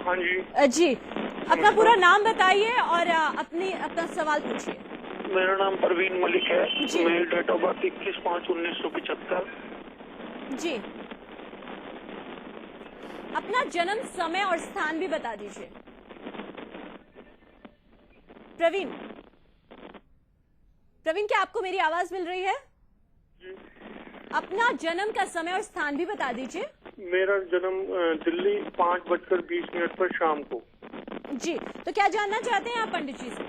हाँ जी। जी, अपना पूरा नाम बताइए और अपना सवाल पूछिए। मेरा नाम परवीन मलिक है। जी। मेरी डेट ऑफ बर्थ 21/5/1975। जी, अपना जन्म समय और स्थान भी बता दीजिए। प्रवीण, क्या आपको मेरी आवाज मिल रही है? अपना जन्म का समय और स्थान भी बता दीजिए। मेरा जन्म दिल्ली 5:20 पर शाम को। जी, तो क्या जानना चाहते हैं आप पंडित जी से?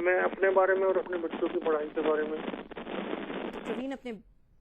मैं अपने बारे में और अपने बच्चों की पढ़ाई के बारे में। तो प्रवीण अपने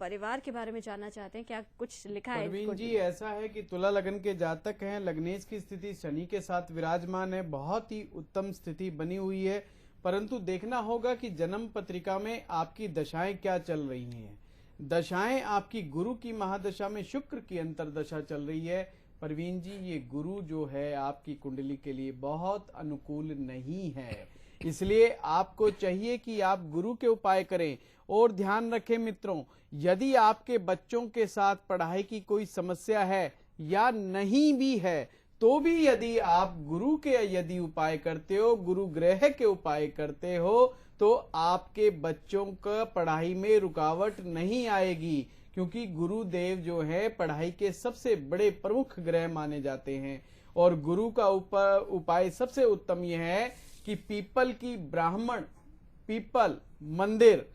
परिवार के बारे में जानना चाहते हैं, क्या कुछ लिखा है? प्रवीण जी, ऐसा है कि तुला लगन के जातक हैं, लग्नेश की स्थिति शनि के साथ विराजमान है, बहुत ही उत्तम स्थिति बनी हुई है, परंतु देखना होगा कि जन्म पत्रिका में आपकी दशाएं क्या चल रही हैं। दशाएं आपकी गुरु की महादशा में शुक्र की अंतरदशा चल रही है। प्रवीण जी, ये गुरु जो है आपकी कुंडली के लिए बहुत अनुकूल नहीं है, इसलिए आपको चाहिए कि आप गुरु के उपाय करें। और ध्यान रखें मित्रों, यदि आपके बच्चों के साथ पढ़ाई की कोई समस्या है या नहीं भी है, तो भी यदि आप गुरु के यदि उपाय करते हो, गुरु ग्रह के उपाय करते हो, तो आपके बच्चों का पढ़ाई में रुकावट नहीं आएगी, क्योंकि गुरुदेव जो है पढ़ाई के सबसे बड़े प्रमुख ग्रह माने जाते हैं। और गुरु का उपाय सबसे उत्तम यह है कि पीपल मंदिर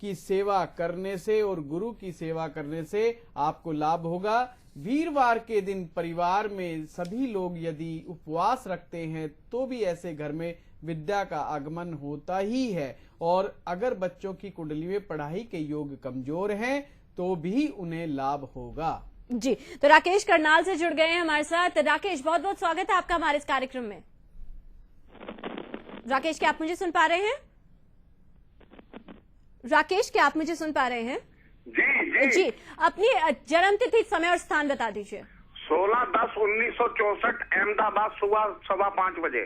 की सेवा करने से और गुरु की सेवा करने से आपको लाभ होगा। वीरवार के दिन परिवार में सभी लोग यदि उपवास रखते हैं तो भी ऐसे घर में विद्या का आगमन होता ही है। और अगर बच्चों की कुंडली में पढ़ाई के योग कमजोर हैं तो भी उन्हें लाभ होगा। जी, तो राकेश करनाल से जुड़ गए हैं हमारे साथ। राकेश, बहुत बहुत स्वागत है आपका हमारे इस कार्यक्रम में। राकेश, क्या आप मुझे सुन पा रहे हैं? राकेश, क्या आप मुझे सुन पा रहे हैं? जी, अपनी जन्म तिथि, समय और स्थान बता दीजिए। 16/10/1964 अहमदाबाद, सुबह 5:15 बजे।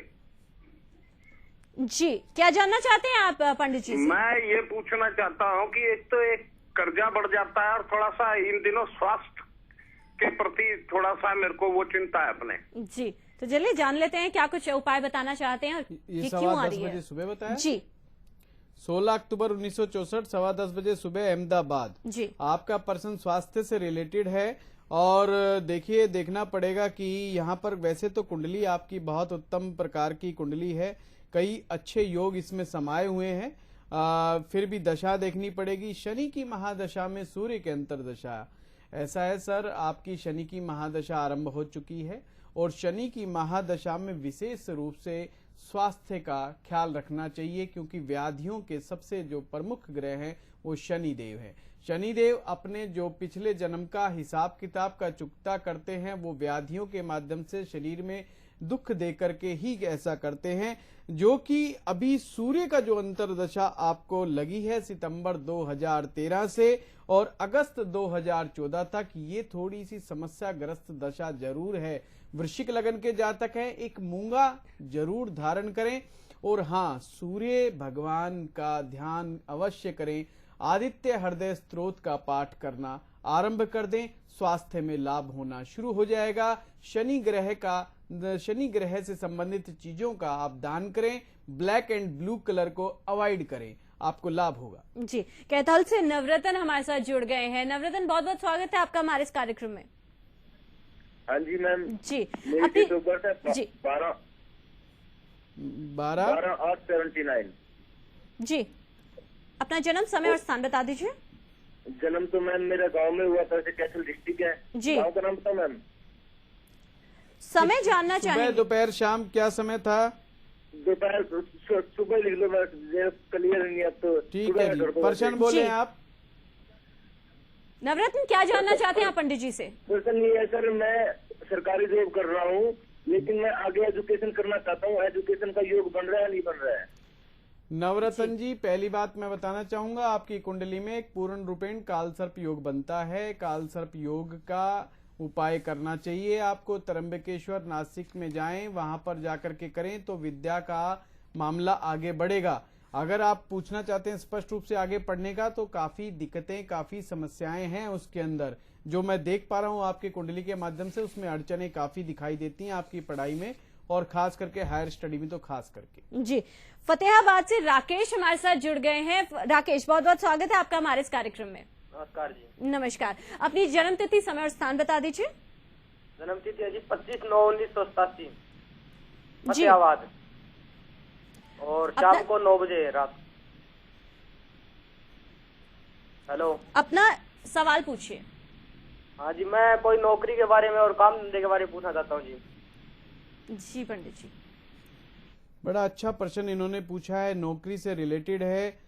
जी, क्या जानना चाहते हैं आप पंडित जी से? मैं ये पूछना चाहता हूँ कि एक तो एक कर्जा बढ़ जाता है और थोड़ा सा इन दिनों स्वास्थ्य के प्रति थोड़ा सा मेरे को वो चिंता है अपने। जी, तो चलिए जान लेते हैं क्या कुछ उपाय बताना चाहते हैं, ये क्यों आ रही 10:15 है? बजे सुबह बताया जी, 16 अक्टूबर 1964 10:15 बजे सुबह अहमदाबाद। जी, आपका पर्सन स्वास्थ्य से रिलेटेड है। और देखिए, देखना पड़ेगा कि यहाँ पर वैसे तो कुंडली आपकी बहुत उत्तम प्रकार की कुंडली है, कई अच्छे योग इसमें समाये हुए हैं। फिर भी दशा देखनी पड़ेगी। शनि की महादशा में सूर्य के अंतरदशा। ऐसा है सर, आपकी शनि की महादशा आरंभ हो चुकी है और शनि की महादशा में विशेष रूप से स्वास्थ्य का ख्याल रखना चाहिए, क्योंकि व्याधियों के सबसे जो प्रमुख ग्रह हैं वो शनिदेव है। शनिदेव अपने जो पिछले जन्म का हिसाब किताब का चुकता करते हैं, वो व्याधियों के माध्यम से शरीर में दुख दे करके ही ऐसा करते हैं। जो कि अभी सूर्य का जो अंतरदशा आपको लगी है सितंबर 2013 से और अगस्त 2014 तक, ये थोड़ी सी समस्याग्रस्त दशा जरूर है। वृश्चिक लगन के जातक हैं, एक मूंगा जरूर धारण करें और हाँ, सूर्य भगवान का ध्यान अवश्य करें। आदित्य हृदय स्तोत्र का पाठ करना आरंभ कर दें, स्वास्थ्य में लाभ होना शुरू हो जाएगा। शनि ग्रह से संबंधित चीजों का आप दान करें, ब्लैक एंड ब्लू कलर को अवॉइड करें, आपको लाभ होगा। जी, कैथल से नवरत्न हमारे साथ जुड़ गए हैं। नवरत्न, बहुत बहुत स्वागत है आपका हमारे इस कार्यक्रम में। हाँ जी मैम। जी, मेरी डेट ऑफ बर्थ है जी 12/8/79। जी, अपना जन्म समय और स्थान बता दीजिए। जन्म तो मैम मेरा गांव में हुआ था, कैथल डिस्ट्रिक्ट है। जी, गांव का नाम था मैम। समय जानना सुबह चाहेंगे? दोपहर शाम क्या समय था? दोपहर सुबह लिख लो, क्लियर नहीं है तो ठीक है जी, प्रश्न बोले जी। आप। नवरत्न, क्या जानना चाहते हैं आप पंडित जी से? क्वेश्चन ये है सर, मैं सरकारी जॉब कर रहा हूँ, लेकिन मैं आगे एजुकेशन करना चाहता हूँ। एजुकेशन का योग बन रहा है नहीं बन रहा है? नवरत्न जी, पहली बात मैं बताना चाहूंगा, आपकी कुंडली में एक पूर्ण रूपेण कालसर्प योग बनता है। कालसर्प योग का उपाय करना चाहिए आपको। त्र्यंबकेश्वर नासिक में जाएं, वहां पर जाकर के करें तो विद्या का मामला आगे बढ़ेगा। अगर आप पूछना चाहते हैं स्पष्ट रूप से आगे पढ़ने का, तो काफी दिक्कतें, काफी समस्याएं हैं उसके अंदर। जो मैं देख पा रहा हूँ आपके कुंडली के माध्यम से, उसमें अड़चने काफी दिखाई देती हैं आपकी पढ़ाई में, और खास करके हायर स्टडी में तो खास करके। जी, फतेहाबाद से राकेश हमारे साथ जुड़ गए हैं। राकेश, बहुत बहुत स्वागत है आपका हमारे इस कार्यक्रम में। नमस्कार जी। नमस्कार, अपनी जन्म तिथि, समय और स्थान बता दीजिए। जन्म तिथि है जी 25/9/1987, फतेहाबाद, और शाम को 9 बजे रात। हेलो, अपना सवाल पूछिए। हाँ जी, मैं कोई नौकरी के बारे में और काम धंधे के बारे में पूछना चाहता हूँ जी। जी पंडित जी, बड़ा अच्छा प्रश्न इन्होंने पूछा है, नौकरी से रिलेटेड है।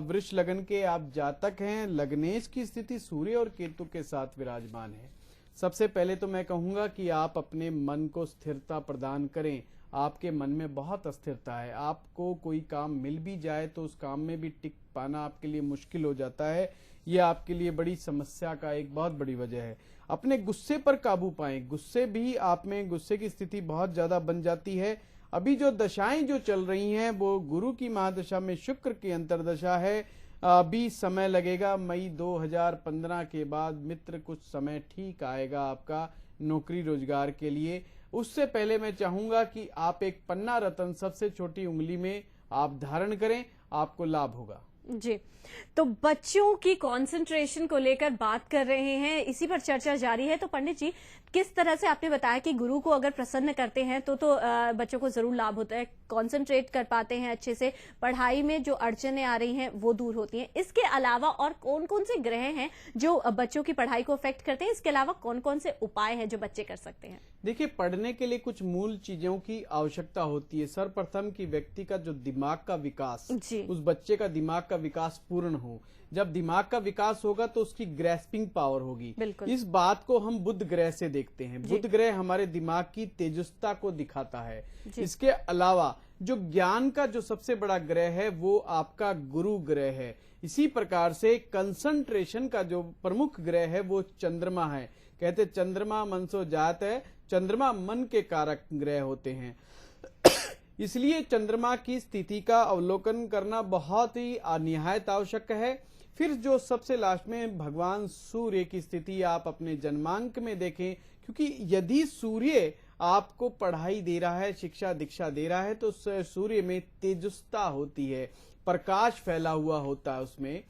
वृष लगन के आप जातक हैं, लग्नेश की स्थिति सूर्य और केतु के साथ विराजमान है। सबसे पहले तो मैं कहूंगा कि आप अपने मन को स्थिरता प्रदान करें। आपके मन में बहुत अस्थिरता है, आपको कोई काम मिल भी जाए तो उस काम में भी टिक पाना आपके लिए मुश्किल हो जाता है। ये आपके लिए बड़ी समस्या का एक बहुत बड़ी वजह है। अपने गुस्से पर काबू पाएं, गुस्से भी आप में, गुस्से की स्थिति बहुत ज्यादा बन जाती है। अभी जो दशाएं जो चल रही हैं वो गुरु की महादशा में शुक्र की अंतरदशा है। अभी समय लगेगा, मई 2015 के बाद मित्र कुछ समय ठीक आएगा आपका नौकरी रोजगार के लिए। उससे पहले मैं चाहूंगा कि आप एक पन्ना रतन सबसे छोटी उंगली में आप धारण करें, आपको लाभ होगा। जी, तो बच्चों की कंसंट्रेशन को लेकर बात कर रहे हैं, इसी पर चर्चा जारी है। तो पंडित जी, किस तरह से आपने बताया कि गुरु को अगर प्रसन्न करते हैं तो बच्चों को जरूर लाभ होता है, कंसंट्रेट कर पाते हैं अच्छे से, पढ़ाई में जो अड़चने आ रही हैं वो दूर होती हैं। इसके अलावा और कौन कौन से ग्रह हैं जो बच्चों की पढ़ाई को अफेक्ट करते हैं? इसके अलावा कौन कौन से उपाय हैं जो बच्चे कर सकते हैं? देखिए, पढ़ने के लिए कुछ मूल चीजों की आवश्यकता होती है। सर्वप्रथम की व्यक्ति का जो दिमाग का विकास, उस बच्चे का दिमाग का विकास पूर्ण हो। जब दिमाग का विकास होगा तो उसकी ग्रेस्पिंग पावर होगी। इस बात को हम बुध ग्रह से देखते हैं। बुध ग्रह हमारे दिमाग की तेजस्ता को दिखाता है। इसके अलावा जो ज्ञान का जो सबसे बड़ा ग्रह है वो आपका गुरु ग्रह है। इसी प्रकार से कंसंट्रेशन का जो प्रमुख ग्रह है वो चंद्रमा है। कहते चंद्रमा मनसो जात है, चंद्रमा मन के कारक ग्रह होते हैं। इसलिए चंद्रमा की स्थिति का अवलोकन करना बहुत ही निहायत आवश्यक है। फिर जो सबसे लास्ट में भगवान सूर्य की स्थिति आप अपने जन्मांक में देखें, क्योंकि यदि सूर्य आपको पढ़ाई दे रहा है, शिक्षा दीक्षा दे रहा है, तो सूर्य में तेजस्ता होती है, प्रकाश फैला हुआ होता है उसमें,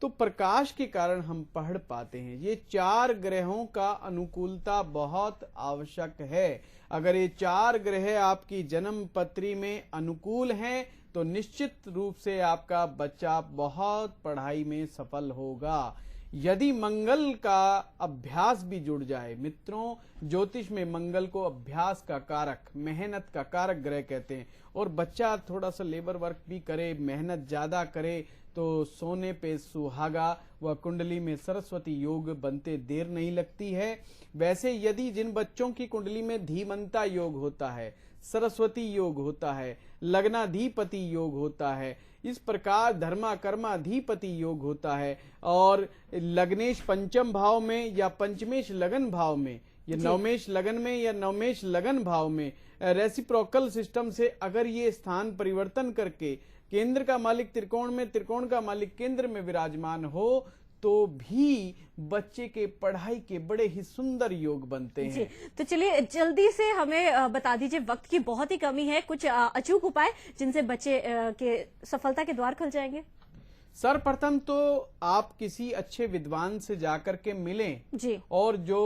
तो प्रकाश के कारण हम पढ़ पाते हैं। ये 4 ग्रहों का अनुकूलता बहुत आवश्यक है। अगर ये 4 ग्रह आपकी जन्म पत्री में अनुकूल हैं तो निश्चित रूप से आपका बच्चा बहुत पढ़ाई में सफल होगा। यदि मंगल का अभ्यास भी जुड़ जाए, मित्रों ज्योतिष में मंगल को अभ्यास का कारक, मेहनत का कारक ग्रह कहते हैं, और बच्चा थोड़ा सा लेबर वर्क भी करे, मेहनत ज्यादा करे, तो सोने पे सुहागा व कुंडली में सरस्वती योग बनते देर नहीं लगती है। वैसे यदि जिन बच्चों की कुंडली में धीमंता योग होता है, सरस्वती योग होता है, लग्नाधिपति योग होता है, इस प्रकार धर्मा कर्माधिपति योग होता है, और लग्नेश पंचम भाव में या पंचमेश लगन भाव में या नवमेश लगन में या नवमेश लगन भाव में रेसिप्रोकल सिस्टम से अगर ये स्थान परिवर्तन करके केंद्र का मालिक त्रिकोण में, त्रिकोण का मालिक केंद्र में विराजमान हो, तो भी बच्चे के पढ़ाई के बड़े ही सुंदर योग बनते हैं। तो चलिए जल्दी से हमें बता दीजिए, वक्त की बहुत ही कमी है, कुछ अचूक उपाय जिनसे बच्चे के सफलता के द्वार खुल जाएंगे। सर्वप्रथम तो आप किसी अच्छे विद्वान से जाकर के मिलें जी, और जो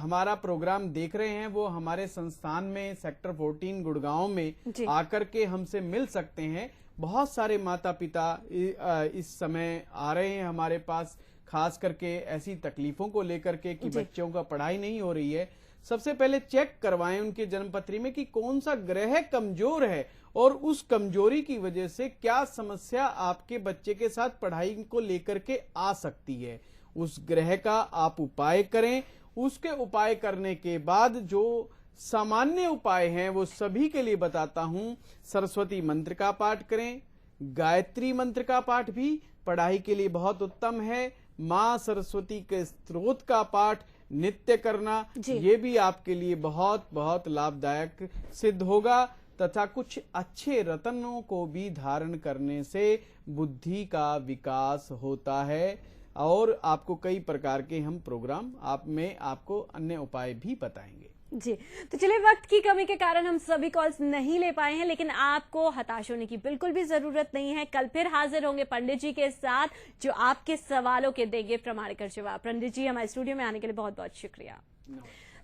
हमारा प्रोग्राम देख रहे हैं वो हमारे संस्थान में सेक्टर 14 गुड़गांव में आकर के हमसे मिल सकते हैं। बहुत सारे माता पिता इस समय आ रहे हैं हमारे पास, खास करके ऐसी तकलीफों को लेकर के कि बच्चों का पढ़ाई नहीं हो रही है। सबसे पहले चेक करवाएं उनके जन्मपत्री में कि कौन सा ग्रह कमजोर है और उस कमजोरी की वजह से क्या समस्या आपके बच्चे के साथ पढ़ाई को लेकर के आ सकती है। उस ग्रह का आप उपाय करें। उसके उपाय करने के बाद जो सामान्य उपाय हैं वो सभी के लिए बताता हूं। सरस्वती मंत्र का पाठ करें, गायत्री मंत्र का पाठ भी पढ़ाई के लिए बहुत उत्तम है। मां सरस्वती के स्तोत्र का पाठ नित्य करना, ये भी आपके लिए बहुत बहुत लाभदायक सिद्ध होगा। तथा कुछ अच्छे रत्नों को भी धारण करने से बुद्धि का विकास होता है। और आपको कई प्रकार के हम प्रोग्राम आपको अन्य उपाय भी बताएंगे। जी, तो चलिए, वक्त की कमी के कारण हम सभी कॉल्स नहीं ले पाए हैं, लेकिन आपको हताश होने की बिल्कुल भी जरूरत नहीं है। कल फिर हाजिर होंगे पंडित जी के साथ, जो आपके सवालों के देंगे प्रमाणिक जवाब। पंडित जी, हमारे स्टूडियो में आने के लिए बहुत बहुत शुक्रिया।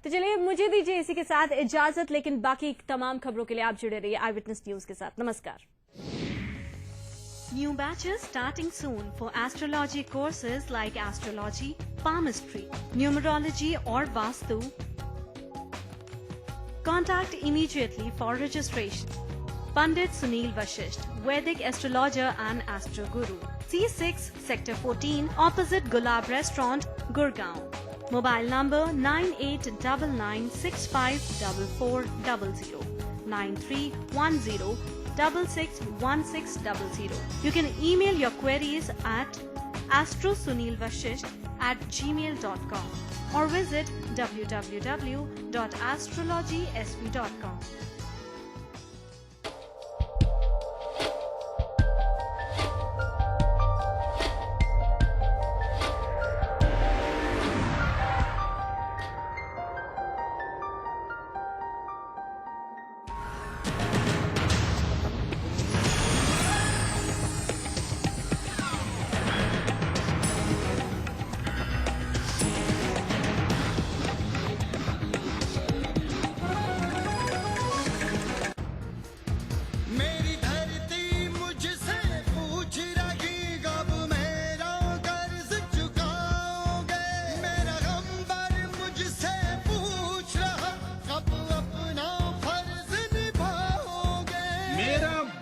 तो चलिए, मुझे दीजिए इसी के साथ इजाजत, लेकिन बाकी तमाम खबरों के लिए आप जुड़े रहिए आई विटनेस न्यूज के साथ। नमस्कार। New batches starting soon for astrology courses like astrology, palmistry, numerology or Vastu. Contact immediately for registration. Pandit Sunil Vashisht, Vedic astrologer and astro guru. C6 Sector 14 opposite Gulab Restaurant, Gurgaon. Mobile number 9899654400 9310661600. You can email your queries at astrosunilvashisht@gmail.com or visit www.astrologysv.com.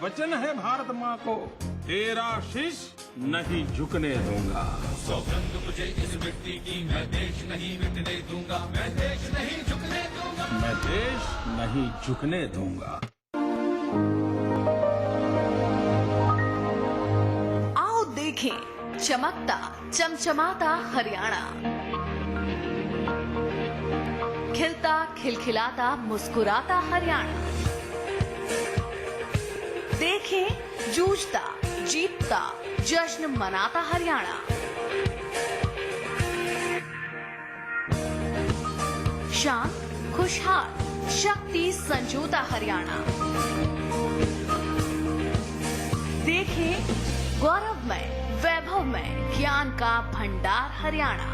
वचन है भारत माँ को, तेरा शीश नहीं झुकने दूंगा। सौगंध मुझे इस मिट्टी की, मैं देश नहीं मिटने दूंगा, मैं देश नहीं झुकने दूंगा, मैं देश नहीं झुकने दूंगा। आओ देखें चमकता चमचमाता हरियाणा, खिलता खिलखिलाता मुस्कुराता हरियाणा। देखें जूझता जीतता जश्न मनाता हरियाणा। शान खुशहाल शक्ति संजोता हरियाणा। देखें गौरवमय वैभवमय ज्ञान का भंडार हरियाणा।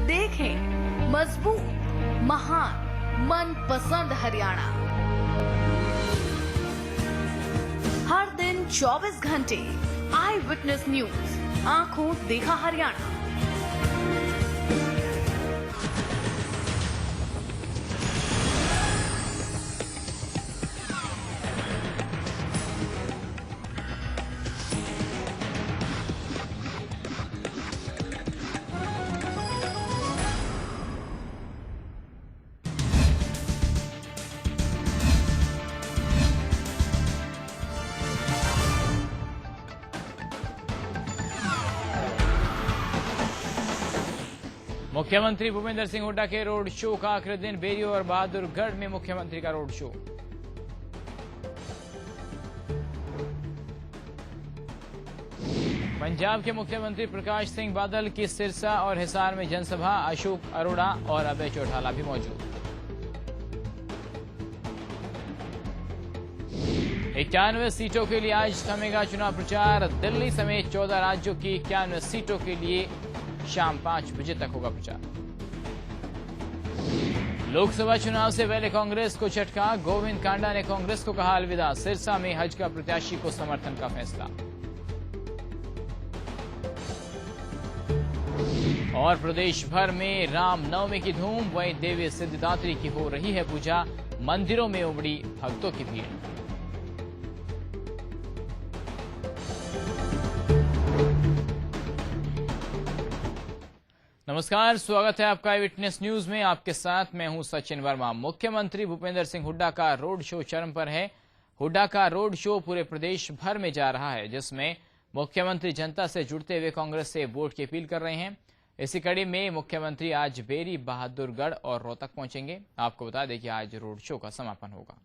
देखें मजबूत महान मनपसंद हरियाणा। हर दिन 24 घंटे आई विटनेस न्यूज, आंखों देखा हरियाणा। मुख्यमंत्री भूपेंद्र सिंह हुड्डा के रोड शो का आखिरी दिन बेरी और बहादुरगढ़ में मुख्यमंत्री का रोड शो। पंजाब के मुख्यमंत्री प्रकाश सिंह बादल की सिरसा और हिसार में जनसभा, अशोक अरोड़ा और अभय चौटाला भी मौजूद। 91 सीटों के लिए आज थमेगा चुनाव प्रचार। दिल्ली समेत 14 राज्यों की 91 सीटों के लिए शाम 5 बजे तक होगा प्रचार। लोकसभा चुनाव से पहले कांग्रेस को झटका, गोविंद कांडा ने कांग्रेस को कहा अलविदा। सिरसा में हज का प्रत्याशी को समर्थन का फैसला। और प्रदेश भर में रामनवमी की धूम, वहीं देवी सिद्धिदात्री की हो रही है पूजा। मंदिरों में उमड़ी भक्तों की भीड़। नमस्कार, स्वागत है आपका आई विटनेस न्यूज में। आपके साथ मैं हूं सचिन वर्मा। मुख्यमंत्री भूपेंद्र सिंह हुड्डा का रोड शो चरम पर है। हुड्डा का रोड शो पूरे प्रदेश भर में जा रहा है, जिसमें मुख्यमंत्री जनता से जुड़ते हुए कांग्रेस से वोट की अपील कर रहे हैं। इसी कड़ी में मुख्यमंत्री आज बेरी, बहादुरगढ़ और रोहतक पहुंचेंगे। आपको बता दें कि आज रोड शो का समापन होगा।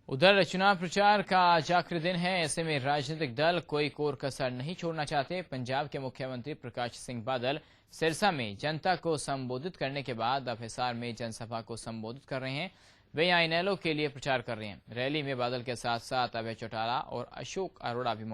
उधर चुनाव प्रचार का आज आखिरी दिन है। ऐसे में राजनीतिक दल कोई कोर कसर नहीं छोड़ना चाहते। पंजाब के मुख्यमंत्री प्रकाश सिंह बादल सिरसा में जनता को संबोधित करने के बाद अब हिसार में जनसभा को संबोधित कर रहे हैं। वे यहाँ इनेलो के लिए प्रचार कर रहे हैं। रैली में बादल के साथ साथ अभय चौटाला और अशोक अरोड़ा भी